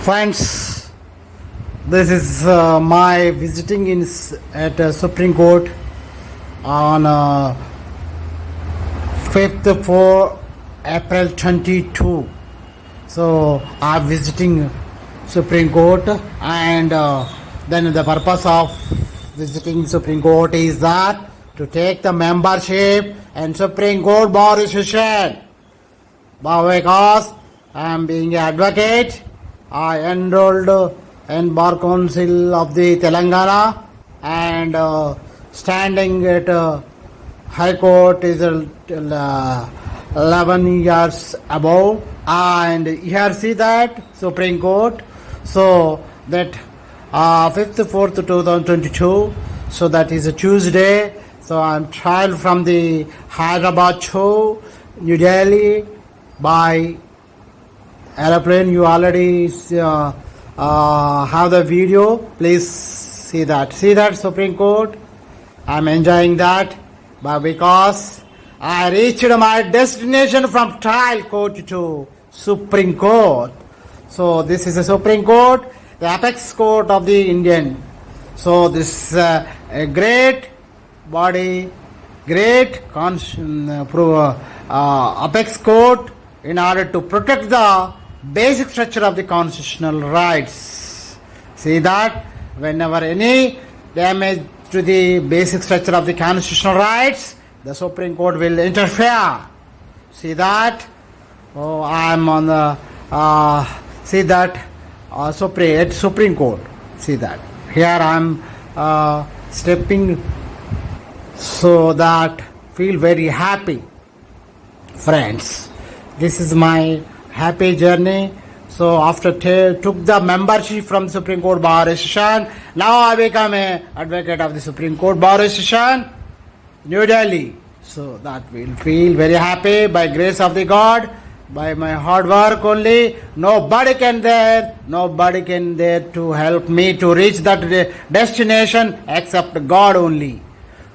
Friends, this is my visiting at Supreme Court on 5th for April 22. So I'm visiting Supreme Court, and then the purpose of visiting Supreme Court is that to take the membership and Supreme Court Bar Association. Because I am being an advocate, I enrolled in Bar Council of the Telangana, and standing at High Court is 11 years above, and here see that Supreme Court. So that 5th 4th 2022, so that is a Tuesday. So I'm traveled from the Hyderabad to New Delhi by aeroplane. You already have the video. Please see that. See that Supreme Court. I'm enjoying that, but because I reached my destination from trial court to Supreme Court. So this is the Supreme Court, the apex court of the Indian. So this is a great body, great apex court in order to protect the basic structure of the constitutional rights. See that whenever any damage to the basic structure of the constitutional rights, the Supreme Court will interfere. See that? Oh, I am on the see that Supreme Court. See that here I am stepping, so that feel very happy, friends. This is my happy journey. So after took the membership from Supreme Court Bar Association, now I become a advocate of the Supreme Court Bar Association, New Delhi. So that will feel very happy by grace of the God, by my hard work only. Nobody can there to help me to reach that destination except God only.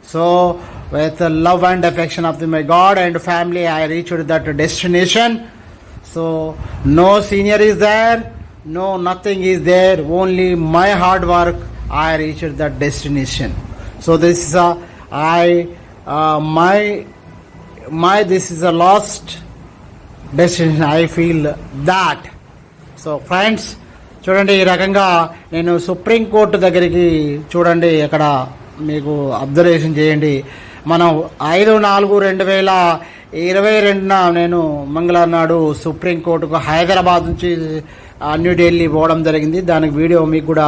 So with the love and affection of my God and family, I reached that destination. So no senior is there, no nothing is there, only my hard work, I reached that destination. So this is this is a lost destination, I feel that. So friends, చూడండి ఈ రకంగా నేను supreme court దగ్గరికి చూడండి, అక్కడ మీకు observation చేయండి. మనం 5/4/2022 నేను మంగళవారం నాడు సుప్రీంకోర్టుకు హైదరాబాద్ నుంచి న్యూఢిల్లీ పోవడం జరిగింది. దానికి వీడియో మీకు కూడా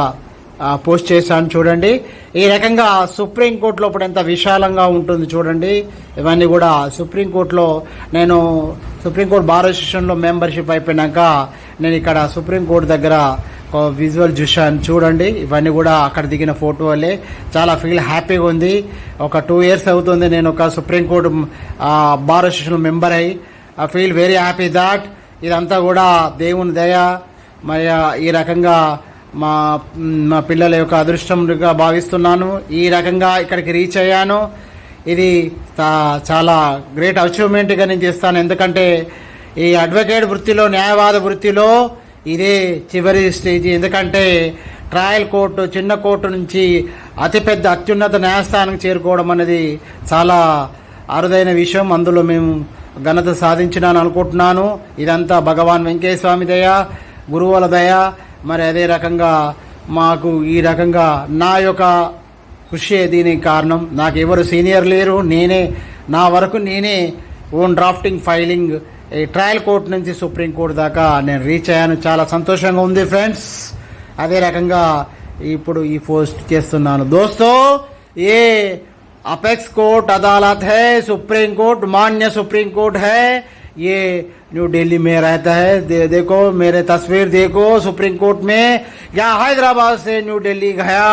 పోస్ట్ చేశాను చూడండి. ఈ రకంగా సుప్రీంకోర్టు లోపల ఎంత విశాలంగా ఉంటుంది చూడండి. ఇవన్నీ కూడా సుప్రీంకోర్టులో నేను సుప్రీంకోర్టు బార్ అసోసియేషన్లో మెంబర్షిప్ అయిపోయినాక నేను ఇక్కడ సుప్రీంకోర్టు దగ్గర విజువల్ చూశాను చూడండి. ఇవన్నీ కూడా అక్కడ దిగిన ఫోటోలే. చాలా ఫీల్ హ్యాపీగా ఉంది. ఒక 2 years అవుతుంది నేను ఒక సుప్రీంకోర్టు బార్ అసోసియేషన్ మెంబర్ అయ్యి. I feel very happy that ఇదంతా కూడా దేవుని దయ. మరి ఈ రకంగా మా పిల్లల యొక్క అదృష్టంగా భావిస్తున్నాను. ఈ రకంగా ఇక్కడికి రీచ్ అయ్యాను. ఇది చాలా గ్రేట్ అచీవ్మెంట్గా నేను చేస్తాను. ఎందుకంటే ఈ అడ్వకేట్ వృత్తిలో, న్యాయవాద వృత్తిలో ఇదే చివరి స్టేజ్. ఎందుకంటే ట్రయల్ కోర్టు, చిన్న కోర్టు నుంచి అతిపెద్ద అత్యున్నత న్యాయస్థానానికి చేరుకోవడం అనేది చాలా అరుదైన విషయం. అందులో మేము ఘనత సాధించినాను అనుకుంటున్నాను. ఇదంతా భగవాన్ వెంకయ్య స్వామి దయ, గురువుల దయ. మరి అదే రకంగా మాకు ఈ రకంగా నా యొక్క కృషి దీనికి కారణం. నాకు ఎవరు సీనియర్ లేరు, నేనే నా వరకు నేనే ఓన్ డ్రాఫ్టింగ్, ఫైలింగ్ ఈ ట్రయల్ కోర్టు నుంచి సుప్రీంకోర్టు దాకా నేను రీచ్ అయ్యాను. చాలా సంతోషంగా ఉంది ఫ్రెండ్స్. అదే రకంగా ఇప్పుడు ఈ పోస్ట్ చేస్తున్నాను. దోస్తో ఏ అపెక్స్ కోర్ట్ అదాలత్ है, सुप्रीम कोर्ट मान्य सुप्रीम कोर्ट है, ये न्यू दिल्ली में रहता है. देखो मेरे तस्वीर देखो सुप्रीम कोर्ट में. या हैदराबाद से न्यू दिल्ली गया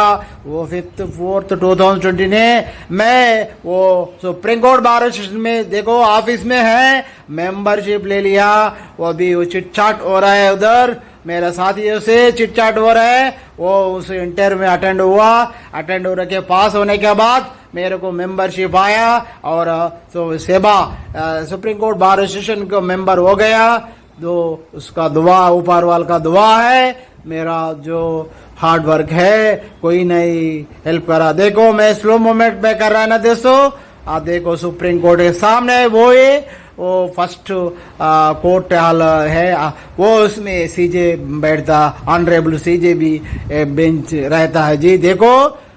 वो 5th 4th 2020 ने. मैं वो सुप्रीम कोर्ट बार एसोसिएशन में देखो ऑफिस में है, मेंबरशिप ले लिया. वो अभी वो चिट चाट हो रहा है उधर, मेरा साथियों से चिट चाट हो रहा है. वो उस इंटरव्यू में अटेंड होने के पास होने के बाद मेरे को मेंबरशिप आया और सेवा सुप्रीम कोर्ट बार एसोसिएशन का मेंबर हो गया. जो उसका दुआ ऊपर वाल का दुआ है, मेरा जो हार्ड वर्क है कोई नहीं हेल्प करा। देखो मैं स्लो मोमेंट में कर रहा है ना दोस्तों, आप देखो सुप्रीम कोर्ट के सामने वो फर्स्ट कोर्ट हॉल है, वो उसमें सीजे बैठता, ऑनरेबल सीजे भी बेंच रहता है जी। देखो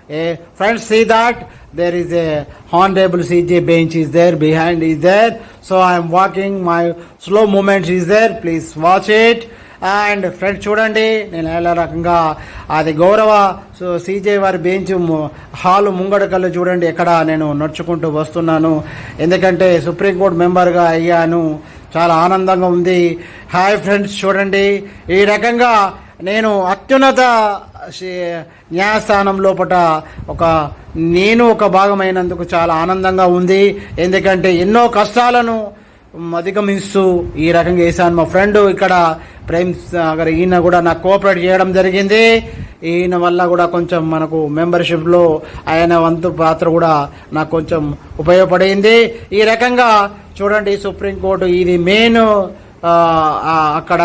friends, see that there is a honorable CJ bench is there, behind is there, so I am walking, my slow movement is there, please watch it. And friends చూడండి, నేను ఎలా రకంగా అది గౌరవ సీజే వారి బెంచ్ హాల్ ముంగడకల్లు చూడండి ఎక్కడ నేను నడుచుకుంటూ వస్తున్నాను, ఎందుకంటే సుప్రీంకోర్టు మెంబర్గా అయ్యాను, చాలా ఆనందంగా ఉంది. హాయ్ ఫ్రెండ్స్ చూడండి, ఈ రకంగా నేను అత్యున్నత న్యాయస్థానం లోపల నేను ఒక భాగమైనందుకు చాలా ఆనందంగా ఉంది. ఎందుకంటే ఎన్నో కష్టాలను అధిగమిస్తూ ఈ రకంగా వేసాను. మా ఫ్రెండ్ ఇక్కడ ప్రేమ్ సాగర్ ఈయన కూడా నాకు కోఆపరేట్ చేయడం జరిగింది. ఈయన వల్ల కూడా కొంచెం మనకు మెంబర్షిప్లో ఆయన వంతు పాత్ర కూడా నాకు కొంచెం ఉపయోగపడింది. ఈ రకంగా చూడండి సుప్రీంకోర్టు ఇది మెయిన్ అక్కడ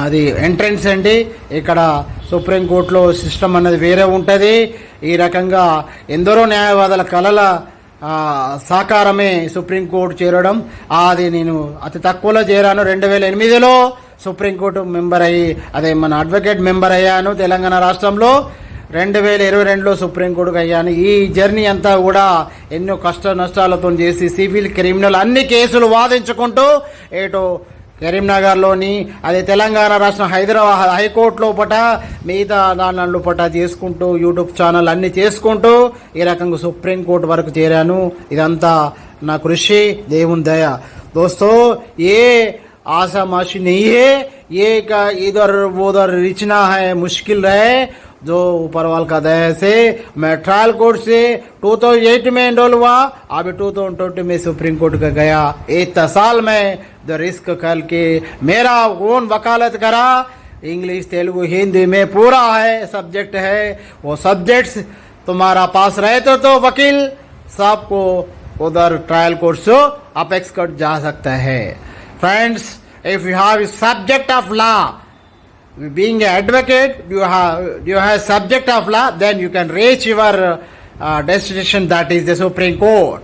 అది ఎంట్రన్స్ అండి. ఇక్కడ సుప్రీంకోర్టులో సిస్టమ్ అనేది వేరే ఉంటుంది. ఈ రకంగా ఎందరో న్యాయవాదుల కళల సాకారమే సుప్రీంకోర్టు చేరడం. అది నేను అతి తక్కువలో చేరాను. 2008లో సుప్రీంకోర్టు మెంబర్ అయ్యి అదే మన అడ్వకేట్ మెంబర్ అయ్యాను తెలంగాణ రాష్ట్రంలో. 2022లో సుప్రీంకోర్టుకు అయ్యాను. ఈ జర్నీ అంతా కూడా ఎన్నో కష్ట నష్టాలతో చేసి సివిల్ క్రిమినల్ అన్ని కేసులు వాదించుకుంటూ ఏటో కరీంనగర్లోని అదే తెలంగాణ రాష్ట్రం హైదరాబాద్ హైకోర్టు లోపట మిగతా దాని లోపట చేసుకుంటూ యూట్యూబ్ ఛానల్ అన్ని చేసుకుంటూ ఈ రకంగా సుప్రీంకోర్టు వరకు చేరాను. ఇదంతా నా కృషి, దేవుని దయ. दोस्तों ये आसामाशी नहीं है, ये का इधर उधर रिचना है, मुश्किल रहे जो ऊपर वाल का दया से मैं ट्रायल कोर्ट से 2008 में एनरोल हुआ, अभी 2020 में सुप्रीम कोर्ट का गया. एक साल में द रिस्क करके मेरा ओन वकालत करा. इंग्लिश तेलुगु हिंदी में पूरा है सब्जेक्ट है. वो सब्जेक्ट्स तुम्हारा पास रहे तो वकील सबको उधर ट्रायल कोर्ट से अपेक्स कर जा सकता है. Friends, if you have a subject of law, being an advocate, you have subject of law, then you can reach your destination, that is the Supreme Court.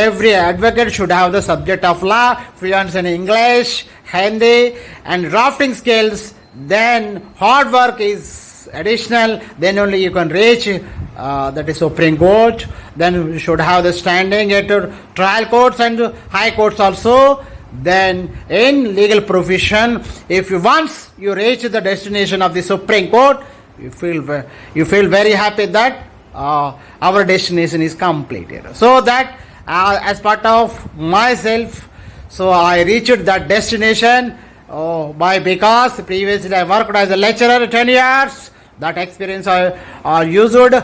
Every advocate should have the subject of law, fluency in English, Hindi and drafting skills. Then hard work is additional, then only you can reach that is Supreme Court. Then you should have the standing at trial courts and high courts also. Then in legal profession, if you once you reach the destination of the Supreme Court, you feel very happy that our destination is completed. So that as part of myself, so I reached that destination because previously I worked as a lecturer 10 years. That experience I used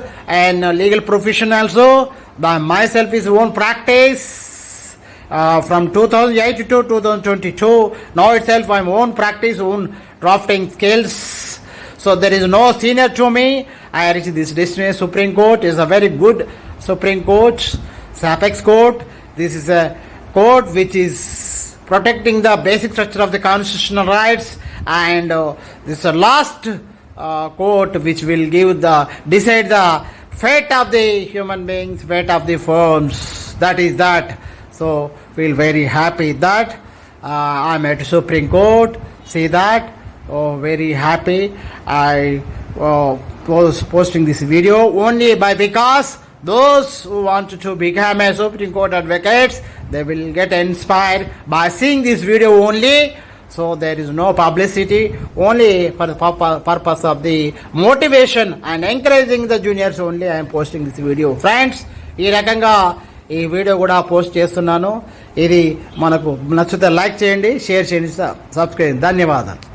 and legal profession also. By myself is own practice. From 2008 to 2022, now itself I'm own practice, own drafting skills. So there is no senior to me. I reached this destination. Supreme Court is a very good Supreme Court, Apex Court. This is a court which is protecting the basic structure of the constitutional rights, and this is the last court which will decide the fate of the human beings, fate of the firms. That is that. So feel very happy that I'm at Supreme Court. See that? Oh, very happy. I was posting this video only because those who want to become a Supreme Court advocates, they will get inspired by seeing this video only. So there is no publicity, only for the purpose of the motivation and encouraging the juniors only I am posting this video. Friends, ఈ రకంగా ఈ video కూడా post చేస్తున్నాను. ఇది మనకు నచ్చితే like చేయండి, share చేయండి, సబ్స్క్రైబ్. ధన్యవాదాలు.